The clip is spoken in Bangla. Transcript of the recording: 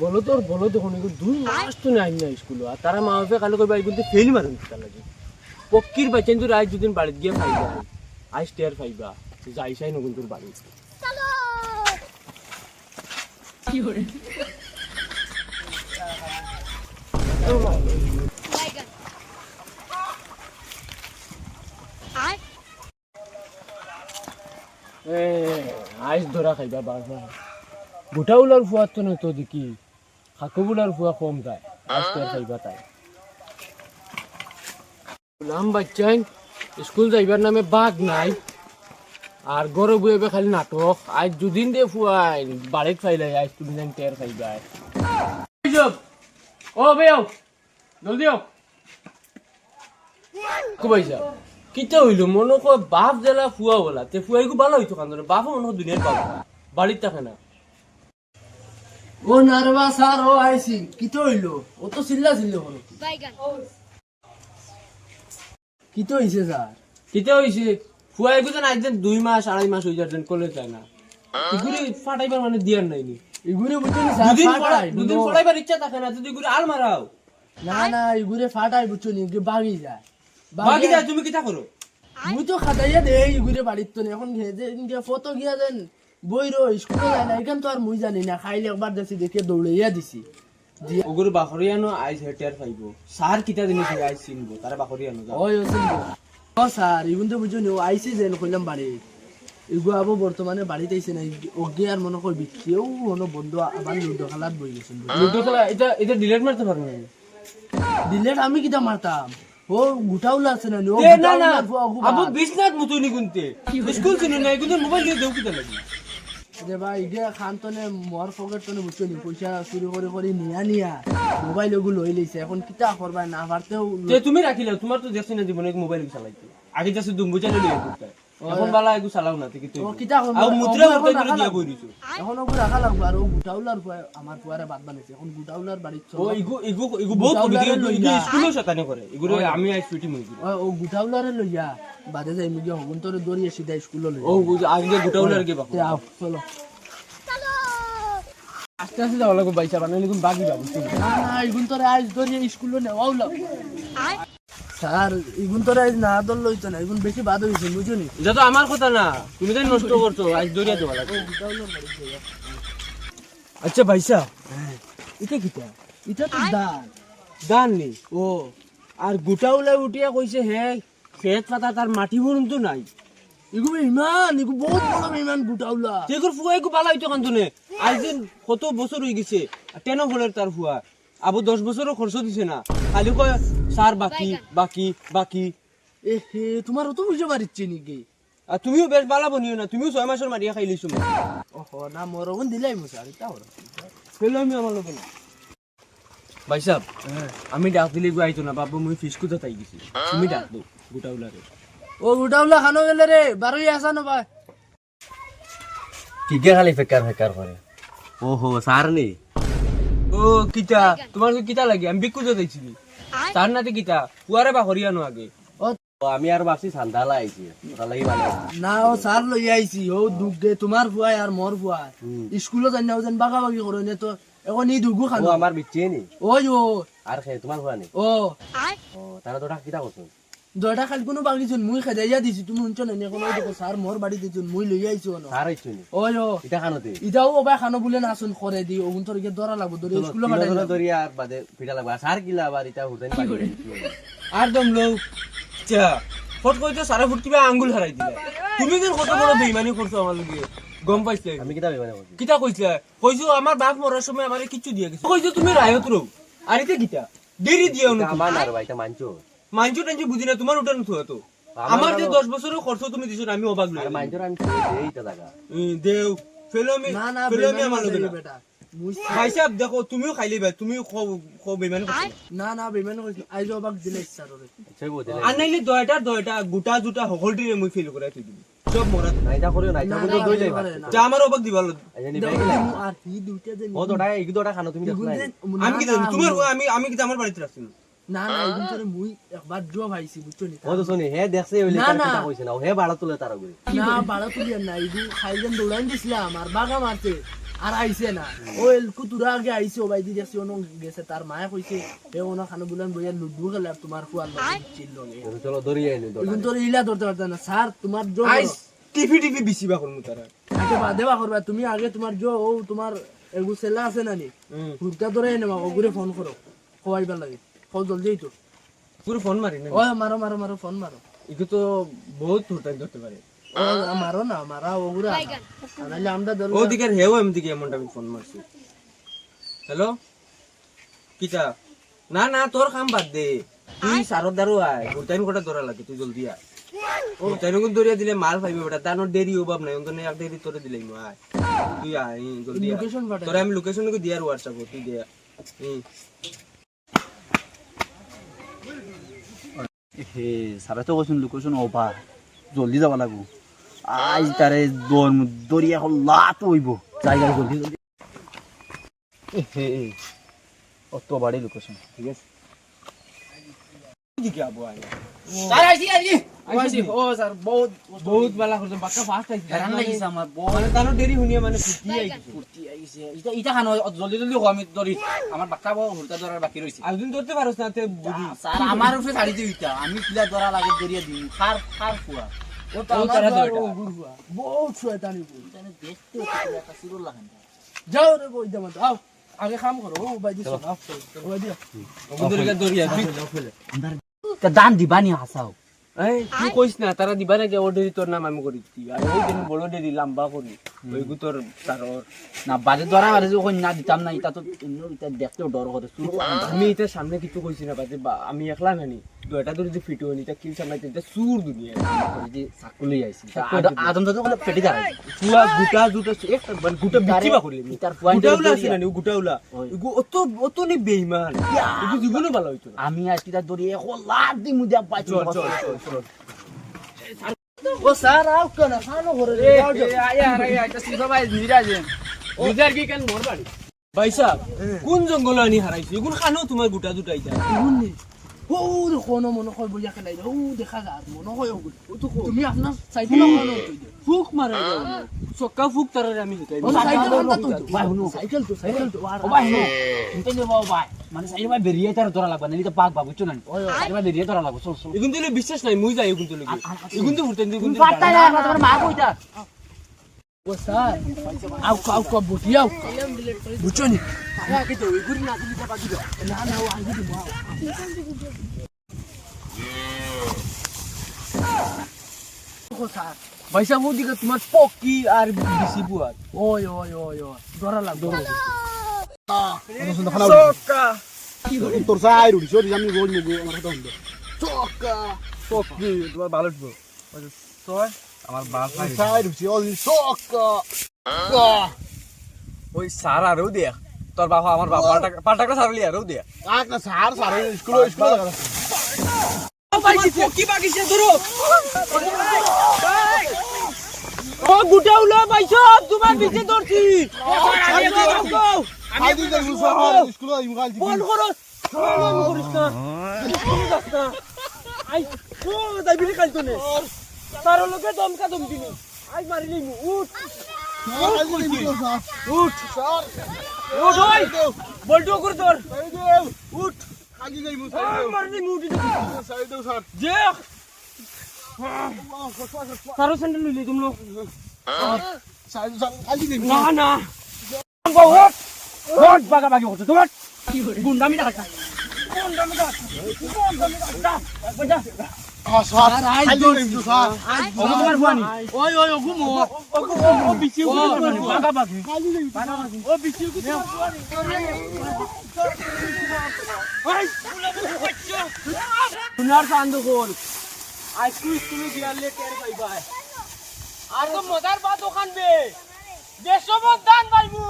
বলো তো কোনো 2 মাস তো নাই না স্কুল আর তারা মা বাপে কালো কইবা কিন্তু ফেল মারেন তার লাগে পক্কির বাচ্চা কিন্তু আজ দুদিন বাড়িতে গিয়ে ফাইবা আজ টের ফাইবা যাইছাই না কিন্তু বাড়ি চলো কি হরে আইস ধরা খাইবা বাবা গোটাউলার ফুয়া তো না তো দেখি খাকুবুলার ফুয়া কম যায় আজকে খাইবা তাই নাম বাচ্চাই স্কুল যাইবার নামে বাঘ নাই আর গরো বুয়েবে খালি নাটক আজ দুদিন দিয়ে ফুয়াই বাড়িত ফাইলাই আজ তুমি জানি টের খাইবা ও বেও জলদি আও কুবাইছা কিটা হইলো মনে কয় বাপ জেলা ফুয়া বলা তে ফুয়াইগু ভালো হইতো কান্দরে বাপও মনে হয় দুনিয়ার বাপ বাড়িত থাকে না ও নারবা স্যার ও আইছি কিটা হইলো ও তো চিল্লা হলো কিটা হইছে স্যার কিটা হইছে ফুয়াইগু যেন আইছেন 2 মাস 2.5 মাস হই যাচ্ছেন কলেজ যায় না ইগুরি ফাটাইবার মানে দিয়ার নাইনি ইগুরে বুঝছেন স্যার দুদিন পড়াইবার ইচ্ছা থাকে না তুই ইগুরে আল মারাও না ইগুরে ফাটাই বুঝছনি ইগুরে বাগি যায় তুমি কিটা করো মুই তো খাটাইয়া দেই ইগুরে বাড়িত তো এখন ঘেজে ইনকে ফটো গিয়া দেন বইরো স্কুলে যায় না এখান তো আর মুই জানি না খাইলে একবার দেখি দেখে দৌড়াইয়া দিছি ওগুলো বাখরিয়ানো আইস হেটার পাইবো স্যার কিটা জিনিস আইস চিনবো তারা বাখরিয়ানো ওই চিনবো ও স্যার ইগুন তো বুঝুনি ও আইসি যেন কইলাম বাড়ি ইগু আবো বর্তমানে বাড়িতে আইছে না ওগে আর মনে করবি কেউ হলো বন্ধু আবার লুডো খেলাত বই গেছেন লুডো খেলা এটা ডিলিট মারতে পারবো না ডিলিট আমি কিটা মারতাম ও গুটাউলা আছে না ও না আবু বিছনাত মুতুনি গুনতে স্কুল চিনো না কিন্তু মোবাইল দিয়ে দেও কিটা লাগি রে ভাই ইগা খানতনে মোর পকেট তনে বুঝছনি পয়সা চুরি করে নিয়া মোবাইল ওগুলো লই লইছে এখন কিটা করবা না পারতেও তে তুমি রাখিলা তোমার তো দেখছ না জীবনে মোবাইল চালাইতে আগে যাচ্ছে দুম্বু চালে লই করতে এখন বালা এগু চালাও না ঠিক তো কিটা আর মুদ্রা উঠে করে দিয়া কই দিছো এখন ওগু রাখা লাগবে আর ও গুটাউলার আমার পুয়ারে বাদ বানাইছে এখন গুটাউলার বাড়ি চল ও ইগু বহুত কবি ইগু স্কুলও শতানি করে ইগুরে আমি আই ছুটি মই ও গুটাউলারে লইয়া বাদে যাই মিগে হগুন তোরে দরিয়ে সিধা স্কুল লই ও আগে গুটাউলার কে বাকো চলো আস্তে আস্তে যাওয়া লাগবে বাইসা বানাইলে কোন বাকি বাবু না ইগুন তোরে আজ দরিয়ে স্কুল নে ওলা স্যার ইগুন তোরে আজ না দল লইতো না ইগুন বেশি বাদ হইছে বুঝুনি এটা তো আমার কথা না তুমি তাই নষ্ট করছো আজ দরিয়া দেওয়া লাগবে আচ্ছা ভাইসা এটা কিটা এটা তো দান নি ও আর গুটাউলা উঠিয়া কইছে হে খেত পাতা তার মাটি ভরুন তো নাই ইগু বহুত বড় ইমান গুটাউলা তেগুর ফুয়া ইগু বালা হইতো কান্দনে আইদিন কত বছর হই গেছে টেনো ফলের তার ফুয়া আবু 10 বছরও খরচ দিছে না খালি কয় স্যার বাকি এ হে তোমার তো বুঝে পারিচ্ছে নাকি আর তুমিও বেশ বালা বনিও না তুমিও 6 মাসের মারিয়া খাইলিছো ওহো না মরগন দিলাই মু স্যার এটা ওরা ফেলো আমি আমার লোকে না ভাই সাহেব আমি ডাক দিলে গো আইতো না বাবু মুই ফিস কুতা তাই গেছি তুমি ডাক দাও গুটাউলারে ও গুটাউলা খানো গেলে রে বারোই আসা না ভাই কি কে খালি ফেকার করে ওহো স্যার নে ও কিটা তোমার কিটা লাগে আমি বিকু তো দিছি স্যার নাতে কিটা পুয়ারে বা হরিয়ানো আগে ও আমি আর ভাবছি সান্দালা আইছি ভালোই ভালো না ও স্যার লই আইছি ও দুগে তোমার ফুয়াই আর মোর ফুয়াই স্কুলে যাই না ওজন বাগাবাগি করে নে তো এখন ই দুগু খানো আমার বিচ্ছে নি ওই ও আর খে তোমার ফুয়া নি ও তারা তো কিটা করছো দয়টা খালি কোনো বাগিছুন মুই খেদাইয়া দিছি তুমি শুনছ না এখন ওই দেখো স্যার মোর বাড়ি দিছুন মুই লই আইছো না স্যার আইছো নি ওই ও এটা খানোতে ইটাও ওবা খানো বলে না আসুন করে দি ওগুন তোর কে দরা লাগবো দরে স্কুলে কাটাই না দরিয়া আর বাদে পিটা লাগবা স্যার কিলা আবার এটা হুটেন পারি আর দম লও চা ফট কইতে সারা ফুটকিবা আঙ্গুল হারাই দিলা তুমি কেন কত বড় বেঈমানি করছো আমার লগে গম পাইছ আমি কিটা বেঈমানি করছি কিটা কইছো আমার বাপ মরার সময় আমারে কিচ্ছু দিয়া গেছে কইছো তুমি রায়ত রও আর এটা কিটা দেরি দিও না আমার আর ভাই এটা মানছো টেনশন বুঝি না তোমার উঠানো তো আমার যে 10 বছরের খরচ তুমি দিছো আমি অবাক লই মাইন্ডর আমি এইটা লাগা দেও ফেলো আমি আমার লগে বেটা ভাই সাহেব দেখো তুমিও খাইলে ভাই তুমিও খো বেমান না বেমান কইছি আইজ অবাক দিলে ইচ্ছা রে সেই বলতে আর নাইলে দয়টা গুটা জুটা হকলটি মই ফেল করাই তুই দিবি সব মরা নাইটা করিও নাইটা তো দইলাই যা আমার অবাক দিবাল আর কি দুইটা দেন ও দড়া এই দড়া খানো তুমি দেখছ না আমি কি তোমার আমি কি আমার বাড়িতে রাখছি না না এগুন করে মুই একবার জো ভাইছি বুঝছো নি ও তো শুনি হে দেখছে ওই না, লেখার না। কথা কইছে না ও হে বাড়া তুলে তার করে না বাড়া তুলিয়া না এগুন খাইলেন দৌড়ান দিছিলাম আর বাগা মারতে আর আইছে না ও এলকু তুরা আগে আইছে ও বাইদি দেখছি ও গেছে তার মায়া কইছে এ ওনা খানো বুলান বইয়া লুডু খেলে আর তোমার ফুয়ার লাগে চিল লগে চলো দড়ি আইনি এগুন তোর ইলা ধরতে পারত না স্যার তোমার জো আইস টিভি টিভি বিসিবা করমু তারা আগে বাদেবা করবা তুমি আগে তোমার জো ও তোমার এগু সেলা আছে না নি হুরটা ধরে নেবা ওগুরে ফোন করো খোয়াইবার লাগে ফোন জলদি তো পুরো ফোন মারি না ও মারো মারো মারো ফোন মারো ইকো তো বহুত হুটাই ধরতে পারে ও মারো না মারা ওগুরা নাহলে আমরা ধরো ওদিকে হেও এমদিকে এমনটা আমি ফোন মারছি হ্যালো কিটা না না তোর কাম বাদ দে তুই সারদ দারু আয় হুটাইন কোটা ধরা লাগে তুই জলদি আয় ও তাইন কোন দরিয়া দিলে মাল পাইবে বেটা তানোর দেরি অভাব নাই অন্তনে এক দেরি তোরে দিলেই মু আয় তুই আয় জলদি আয় লোকেশন পাঠাই তোরে আমি লোকেশন কো দিয়ার হোয়াটসঅ্যাপ তুই দে হে সারা তো কৈছোন লোকেশন অভা জলদি যাব লাগব আজ তারে দরিয়া লাত হইব জায়গা জলদি জলদি হে অত বাড়ি লোকেশন ঠিক আছে দিকে আবো আয় স্যার আইছি আইছি আইছি ও স্যার বহুত বহুত বালা করতে বাক্কা ফাস্ট আইছি হেরান লাগিছে আমার মানে তানোর দেরি শুনিয়া মানে ফুটি আইছি ফুর্তি আইছে ইটা ইটা খানো জলদি জলদি হো আমি দরি আমার বাক্কা হুরতা ধরার বাকি রইছে একদিন ধরতে পারছ না তে বুঝি স্যার আমার উপরে ছাড়ি দিও ইটা আমি কিলা ধরা লাগে দরিয়া দিই খার খার পুরা ও তো ও আমার তারা ঘর, ধরে ও গুরুয়া বহুত শয়তানি বল জানে দেখতে একটা সিরুল লাগান যাও রে বই দেব আও আগে কাম করো ও বাইদি সব আও ও বাইদি বন্ধুরিকা দরিয়া তা দান দিবানি হাসাও এই তুই কইস না তারা দিবা না যে অর্ডারি তোর নাম আমি করে দিচ্ছি আর ওই দিন বড় দেরি লম্বা করি ওই গুতর তারর না বাজে ধরা বাজে যখন না দিতাম না এটা তো এটা দেখতেও ডর করে শুরু আমি এটা সামনে কিছু কইছি না বাজে আমি একলা নানি দুটা ধরে যে ফিটো নি তা কিল সামনে এটা সুর দুনিয়া যে সাকুলি আইছি আদম দাদু বলে পেটে যায় পুরা গুটা জুটা একটা মানে গুটা বিচিবা করি তার পয়েন্ট গুটাউলা আছে না গুটাউলা এগু অত অত নি বেঈমান এগু জীবনে ভালো হইতো না আমি আজকে তার দড়ি এখন লাভ দি মুদিয়া পাইছি চল চল চল চল ও স্যার আও কেন খানো করে রে যাও যাও আয়া এটা সিধা ভাই নিরাজে বুঝার কি কেন মোর বাড়ি ভাই সাহেব কোন জঙ্গল আনি হারাইছি এগুন খানো তোমার গুটা জুটাই যায় শুননি ও দেখো না মনে হয় বলিয়া খেলাই ও দেখা যা মনে হয় ওগুলো ও তো তুমি আপনার সাইকেল লাগানো তো ফুক মারে চক্কা ফুক তারে আমি শিখাই ও সাইকেল আনতা তো ভাই শুনো সাইকেল তো আর ও ভাই শুনো চিন্তা নেই বাবা ভাই মানে সাইড ভাই বেরিয়ে তার ধরা লাগবে না এটা পাক বাবু বুঝছো না সাইড ভাই বেরিয়ে ধরা লাগবে চল চল এগুন দিলে বিশ্বাস নাই মুই যাই এগুন দিলে এগুন তো হুরতেন এগুন পারতা না তোমার মা কইতা ও স্যার আও কাও কাও বুঝিয়াও বুঝছো নি আগে তো ওই গুরি না দিতে পারি না না ও আগে দিবো ও স্যার ভাই সাহেব ওদিকে তোমার পকি আর বিসি বুয়ার ওই ওই ওই ওই ধরা লাগবে চক্কা তোর সাই রুড়ি সরি আমি রোজ মুগো আমার কথা হলো চক্কা পকি তোমার ভালো ছিল তোর আমার বাপ সাই রুড়ি ও সক্কা ওই সারা আরও দেখ তোর বাবা আমার বাবা পাল্টা সারলি আরও দেখ আক না সার সার স্কুল স্কুল লাগা পকি বাগিছে ধরো ও গুটাউলা ভাই সাহেব তোমার পিছে ধরছি আই দিন স্কুল ইমগাল ফোন করো ফোন করিস না আই ও দাইবিলি কালতো নে তার লোকে দমকা দম দিনি আই মারিলি মু উঠ উঠ স্যার উঠ ওই বলটো করে তোর উঠ আগে যাই মু মারিলি মু উঠি সাই দাও স্যার যে সারো স্যান্ডেল লইলি তুমি সাই স্যার আগে যাই না না বহুত বহুত বাগা বাগি হচ্ছে তোমার গুন্ডামি দেখা স্যার আই দিই স্যার তোমার ফুয়ানি ওই ওই ওগু মো ও বিচি বাগা বাগি ও বিচি তোমার সান্দ গোল আইসক্রিম তুমি দিয়ালে টের পাইবা আর তো মজার বাত ওখান বে দেশবদান ভাইবু